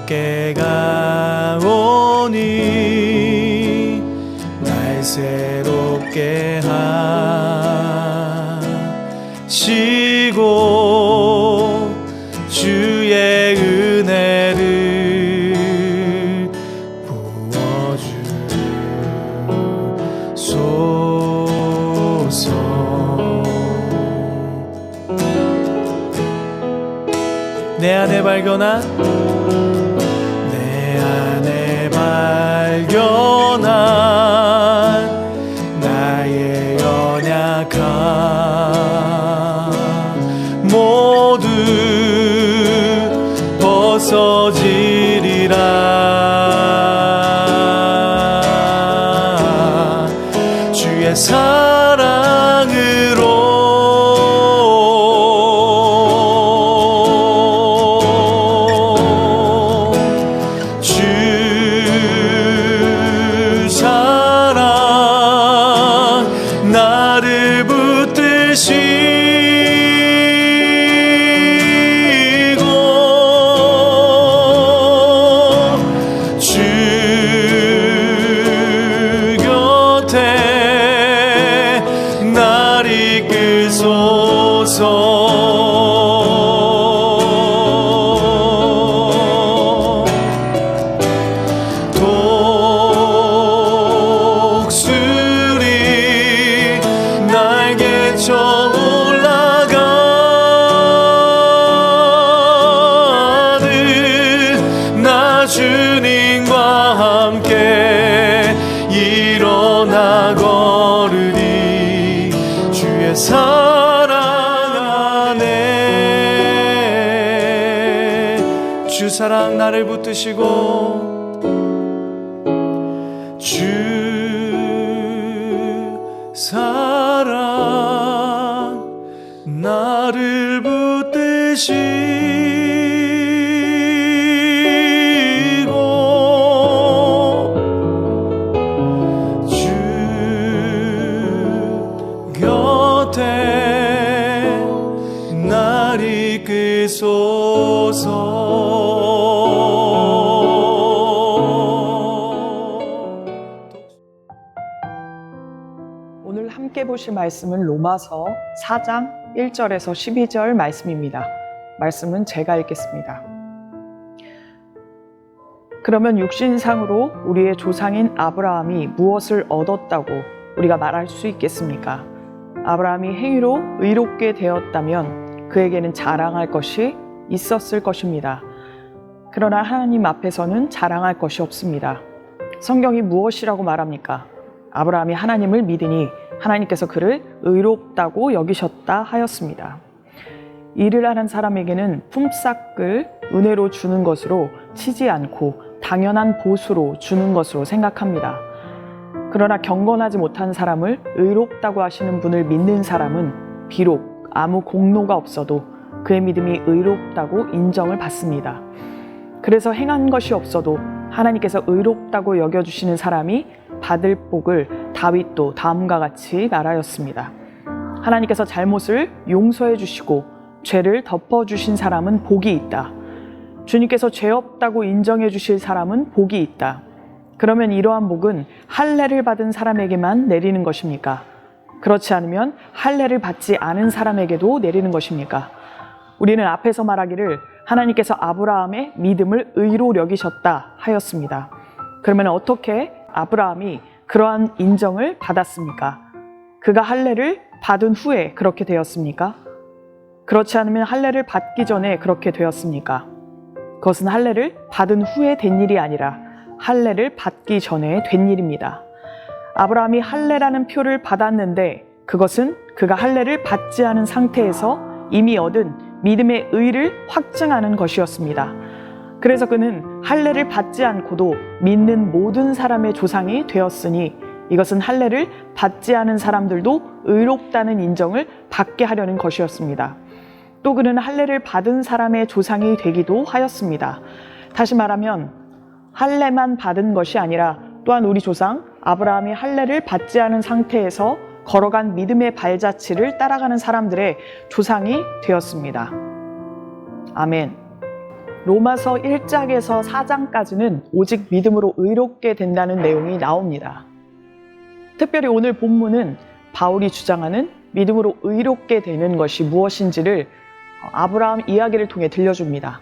때가 오니 날 새롭게 하시고 주의 은혜를 부어주소서. 내 안에 발견한 나의 연약함 모두 벗어지리라. 주의 사랑으로 나를 붙드시고 주 곁에 날 이끌소서. 독수리 날개쳐 올라가듯 나 주님과 함께 일어나 걸으리. 주의 사랑 안에 주 사랑 나를 붙드시고 주 사랑 나를 붙드시고 주 곁에 날 이끌소서. 오늘 함께 보실 말씀은 로마서 4장 1절에서 12절 말씀입니다. 말씀은 제가 읽겠습니다. 그러면 육신상으로 우리의 조상인 아브라함이 무엇을 얻었다고 우리가 말할 수 있겠습니까? 아브라함이 행위로 의롭게 되었다면 그에게는 자랑할 것이 있었을 것입니다. 그러나 하나님 앞에서는 자랑할 것이 없습니다. 성경이 무엇이라고 말합니까? 아브라함이 하나님을 믿으니 하나님께서 그를 의롭다고 여기셨다 하였습니다. 일을 하는 사람에게는 품삯을 은혜로 주는 것으로 치지 않고 당연한 보수로 주는 것으로 생각합니다. 그러나 경건하지 못한 사람을 의롭다고 하시는 분을 믿는 사람은 비록 아무 공로가 없어도 그의 믿음이 의롭다고 인정을 받습니다. 그래서 행한 것이 없어도 하나님께서 의롭다고 여겨주시는 사람이 받을 복을 다윗도 다음과 같이 말하였습니다. 하나님께서 잘못을 용서해 주시고 죄를 덮어주신 사람은 복이 있다. 주님께서 죄 없다고 인정해 주실 사람은 복이 있다. 그러면 이러한 복은 할례를 받은 사람에게만 내리는 것입니까? 그렇지 않으면 할례를 받지 않은 사람에게도 내리는 것입니까? 우리는 앞에서 말하기를 하나님께서 아브라함의 믿음을 의로 여기셨다 하였습니다. 그러면 어떻게 아브라함이 그러한 인정을 받았습니까? 그가 할례를 받은 후에 그렇게 되었습니까? 그렇지 않으면 할례를 받기 전에 그렇게 되었습니까? 그것은 할례를 받은 후에 된 일이 아니라 할례를 받기 전에 된 일입니다. 아브라함이 할례라는 표를 받았는데 그것은 그가 할례를 받지 않은 상태에서 이미 얻은 믿음의 의를 확증하는 것이었습니다. 그래서 그는 할례를 받지 않고도 믿는 모든 사람의 조상이 되었으니 이것은 할례를 받지 않은 사람들도 의롭다는 인정을 받게 하려는 것이었습니다. 또 그는 할례를 받은 사람의 조상이 되기도 하였습니다. 다시 말하면 할례만 받은 것이 아니라 또한 우리 조상 아브라함이 할례를 받지 않은 상태에서 걸어간 믿음의 발자취를 따라가는 사람들의 조상이 되었습니다. 아멘. 로마서 1장에서 4장까지는 오직 믿음으로 의롭게 된다는 내용이 나옵니다. 특별히 오늘 본문은 바울이 주장하는 믿음으로 의롭게 되는 것이 무엇인지를 아브라함 이야기를 통해 들려줍니다.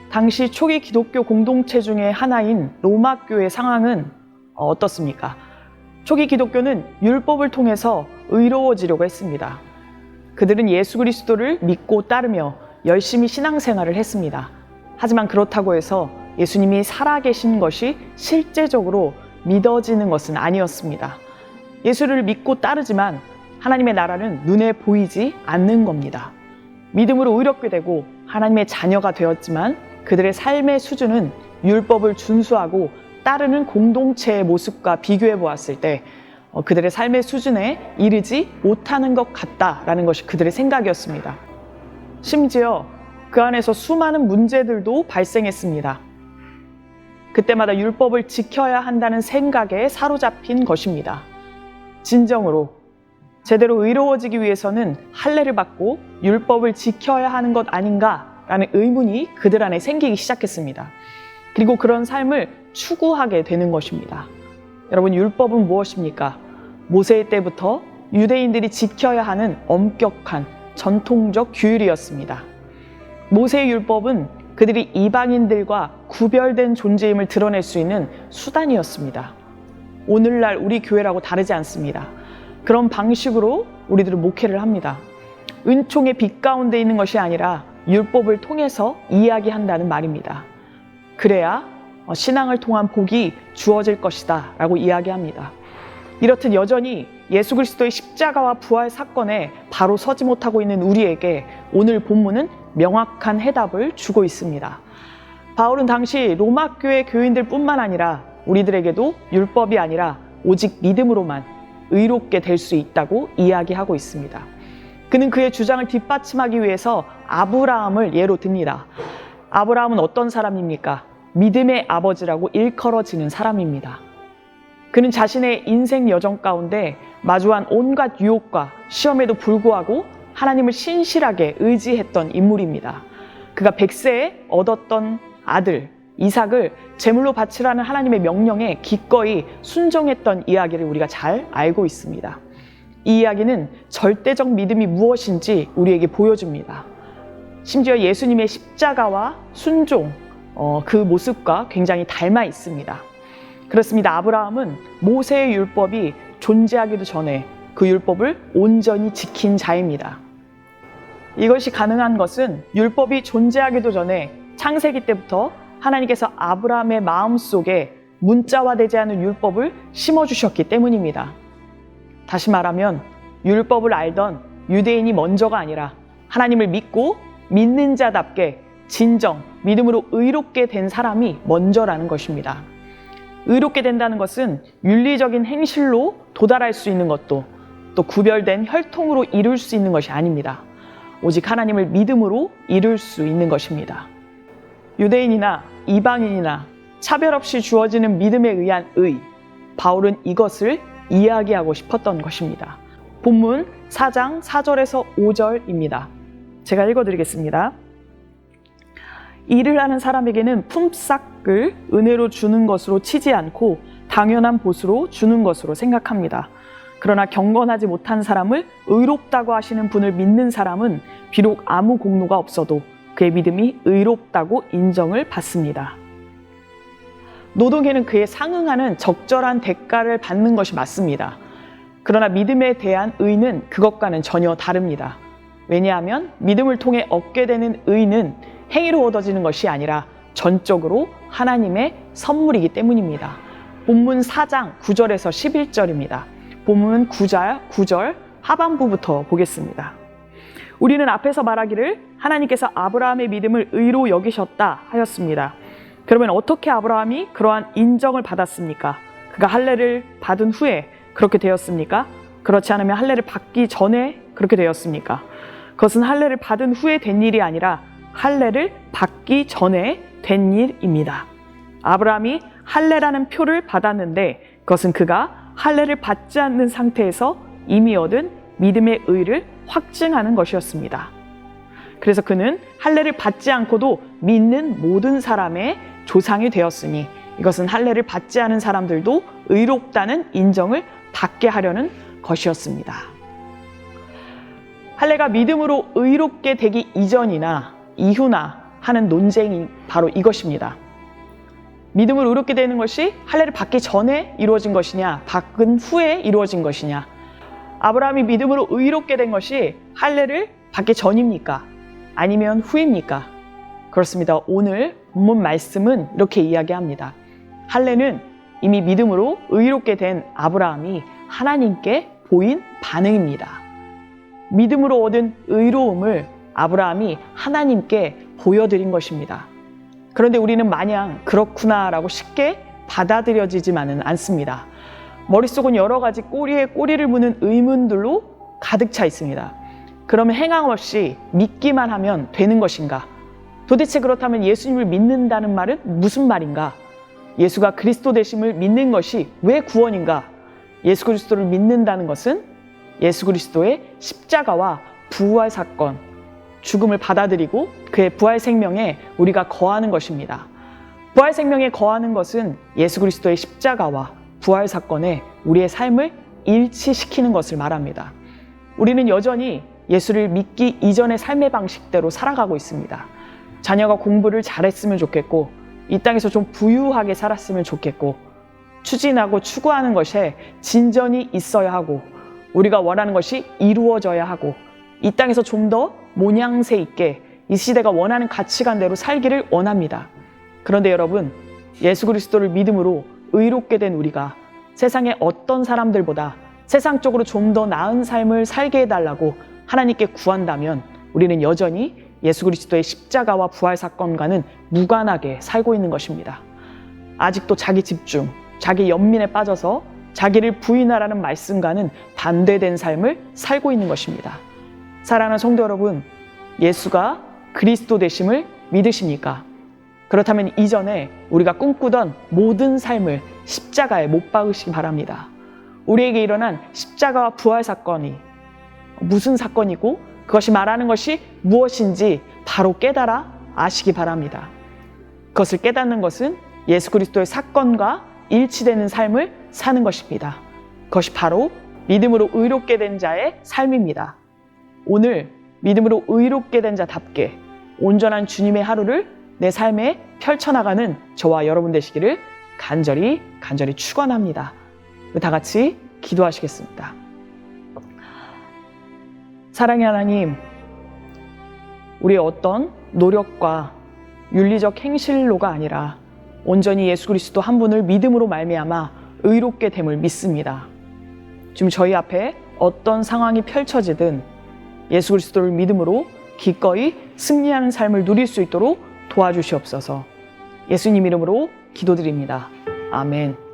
당시 초기 기독교 공동체 중에 하나인 로마 교회 상황은 어떻습니까? 초기 기독교는 율법을 통해서 의로워지려고 했습니다. 그들은 예수 그리스도를 믿고 따르며 열심히 신앙생활을 했습니다. 하지만 그렇다고 해서 예수님이 살아계신 것이 실제적으로 믿어지는 것은 아니었습니다. 예수를 믿고 따르지만 하나님의 나라는 눈에 보이지 않는 겁니다. 믿음으로 의롭게 되고 하나님의 자녀가 되었지만 그들의 삶의 수준은 율법을 준수하고 따르는 공동체의 모습과 비교해 보았을 때 그들의 삶의 수준에 이르지 못하는 것 같다라는 것이 그들의 생각이었습니다. 심지어 그 안에서 수많은 문제들도 발생했습니다. 그때마다 율법을 지켜야 한다는 생각에 사로잡힌 것입니다. 진정으로 제대로 의로워지기 위해서는 할례를 받고 율법을 지켜야 하는 것 아닌가라는 의문이 그들 안에 생기기 시작했습니다. 그리고 그런 삶을 추구하게 되는 것입니다. 여러분, 율법은 무엇입니까? 모세 때부터 유대인들이 지켜야 하는 엄격한 전통적 규율이었습니다. 모세의 율법은 그들이 이방인들과 구별된 존재임을 드러낼 수 있는 수단이었습니다. 오늘날 우리 교회라고 다르지 않습니다. 그런 방식으로 우리들은 목회를 합니다. 은총의 빛 가운데 있는 것이 아니라 율법을 통해서 이야기한다는 말입니다. 그래야 신앙을 통한 복이 주어질 것이다 라고 이야기합니다. 이렇듯 여전히 예수 그리스도의 십자가와 부활 사건에 바로 서지 못하고 있는 우리에게 오늘 본문은 명확한 해답을 주고 있습니다. 바울은 당시 로마 교회 교인들 뿐만 아니라 우리들에게도 율법이 아니라 오직 믿음으로만 의롭게 될 수 있다고 이야기하고 있습니다. 그는 그의 주장을 뒷받침하기 위해서 아브라함을 예로 듭니다. 아브라함은 어떤 사람입니까? 믿음의 아버지라고 일컬어지는 사람입니다. 그는 자신의 인생 여정 가운데 마주한 온갖 유혹과 시험에도 불구하고 하나님을 신실하게 의지했던 인물입니다. 그가 100세에 얻었던 아들 이삭을 제물로 바치라는 하나님의 명령에 기꺼이 순종했던 이야기를 우리가 잘 알고 있습니다. 이 이야기는 절대적 믿음이 무엇인지 우리에게 보여줍니다. 심지어 예수님의 십자가와 순종, 그 모습과 굉장히 닮아 있습니다. 그렇습니다. 아브라함은 모세의 율법이 존재하기도 전에 그 율법을 온전히 지킨 자입니다. 이것이 가능한 것은 율법이 존재하기도 전에 창세기 때부터 하나님께서 아브라함의 마음속에 문자화되지 않은 율법을 심어주셨기 때문입니다. 다시 말하면 율법을 알던 유대인이 먼저가 아니라 하나님을 믿고 믿는 자답게 진정 믿음으로 의롭게 된 사람이 먼저라는 것입니다. 의롭게 된다는 것은 윤리적인 행실로 도달할 수 있는 것도 또 구별된 혈통으로 이룰 수 있는 것이 아닙니다. 오직 하나님을 믿음으로 이룰 수 있는 것입니다. 유대인이나 이방인이나 차별 없이 주어지는 믿음에 의한 의, 바울은 이것을 이야기하고 싶었던 것입니다. 본문 4장 4절에서 5절입니다. 제가 읽어드리겠습니다. 일을 하는 사람에게는 품삯을 은혜로 주는 것으로 치지 않고 당연한 보수로 주는 것으로 생각합니다. 그러나 경건하지 못한 사람을 의롭다고 하시는 분을 믿는 사람은 비록 아무 공로가 없어도 그의 믿음이 의롭다고 인정을 받습니다. 노동에는 그에 상응하는 적절한 대가를 받는 것이 맞습니다. 그러나 믿음에 대한 의는 그것과는 전혀 다릅니다. 왜냐하면 믿음을 통해 얻게 되는 의는 행위로 얻어지는 것이 아니라 전적으로 하나님의 선물이기 때문입니다. 본문 4장 9절에서 11절입니다. 본문 9절 하반부부터 보겠습니다. 우리는 앞에서 말하기를 하나님께서 아브라함의 믿음을 의로 여기셨다 하였습니다. 그러면 어떻게 아브라함이 그러한 인정을 받았습니까? 그가 할례를 받은 후에 그렇게 되었습니까? 그렇지 않으면 할례를 받기 전에 그렇게 되었습니까? 그것은 할례를 받은 후에 된 일이 아니라 할례를 받기 전에 된 일입니다. 아브라함이 할례라는 표를 받았는데 그것은 그가 할례를 받지 않는 상태에서 이미 얻은 믿음의 의를 확증하는 것이었습니다. 그래서 그는 할례를 받지 않고도 믿는 모든 사람의 조상이 되었으니 이것은 할례를 받지 않은 사람들도 의롭다는 인정을 받게 하려는 것이었습니다. 할례가 믿음으로 의롭게 되기 이전이나 이후나 하는 논쟁이 바로 이것입니다. 믿음으로 의롭게 되는 것이 할례를 받기 전에 이루어진 것이냐, 받은 후에 이루어진 것이냐. 아브라함이 믿음으로 의롭게 된 것이 할례를 받기 전입니까? 아니면 후입니까? 그렇습니다. 오늘 본문 말씀은 이렇게 이야기합니다. 할례는 이미 믿음으로 의롭게 된 아브라함이 하나님께 보인 반응입니다. 믿음으로 얻은 의로움을 아브라함이 하나님께 보여드린 것입니다. 그런데 우리는 마냥 그렇구나라고 쉽게 받아들여지지만은 않습니다. 머릿속은 여러 가지 꼬리에 꼬리를 무는 의문들로 가득 차 있습니다. 그러면 행함 없이 믿기만 하면 되는 것인가? 도대체 그렇다면 예수님을 믿는다는 말은 무슨 말인가? 예수가 그리스도 되심을 믿는 것이 왜 구원인가? 예수 그리스도를 믿는다는 것은 예수 그리스도의 십자가와 부활 사건, 죽음을 받아들이고 그의 부활 생명에 우리가 거하는 것입니다. 부활 생명에 거하는 것은 예수 그리스도의 십자가와 부활 사건에 우리의 삶을 일치시키는 것을 말합니다. 우리는 여전히 예수를 믿기 이전의 삶의 방식대로 살아가고 있습니다. 자녀가 공부를 잘했으면 좋겠고 이 땅에서 좀 부유하게 살았으면 좋겠고 추진하고 추구하는 것에 진전이 있어야 하고 우리가 원하는 것이 이루어져야 하고 이 땅에서 좀 더 모양새 있게 이 시대가 원하는 가치관대로 살기를 원합니다. 그런데 여러분, 예수 그리스도를 믿음으로 의롭게 된 우리가 세상의 어떤 사람들보다 세상적으로 좀 더 나은 삶을 살게 해달라고 하나님께 구한다면 우리는 여전히 예수 그리스도의 십자가와 부활 사건과는 무관하게 살고 있는 것입니다. 아직도 자기 집중, 자기 연민에 빠져서 자기를 부인하라는 말씀과는 반대된 삶을 살고 있는 것입니다. 사랑하는 성도 여러분, 예수가 그리스도 되심을 믿으십니까? 그렇다면 이전에 우리가 꿈꾸던 모든 삶을 십자가에 못 박으시기 바랍니다. 우리에게 일어난 십자가와 부활 사건이 무슨 사건이고 그것이 말하는 것이 무엇인지 바로 깨달아 아시기 바랍니다. 그것을 깨닫는 것은 예수 그리스도의 사건과 일치되는 삶을 사는 것입니다. 그것이 바로 믿음으로 의롭게 된 자의 삶입니다. 오늘 믿음으로 의롭게 된 자답게 온전한 주님의 하루를 내 삶에 펼쳐나가는 저와 여러분 되시기를 간절히 축원합니다. 다 같이 기도하시겠습니다. 사랑의 하나님, 우리의 어떤 노력과 윤리적 행실로가 아니라 온전히 예수 그리스도 한 분을 믿음으로 말미암아 의롭게 됨을 믿습니다. 지금 저희 앞에 어떤 상황이 펼쳐지든 예수 그리스도를 믿음으로 기꺼이 승리하는 삶을 누릴 수 있도록 도와주시옵소서. 예수님 이름으로 기도드립니다. 아멘.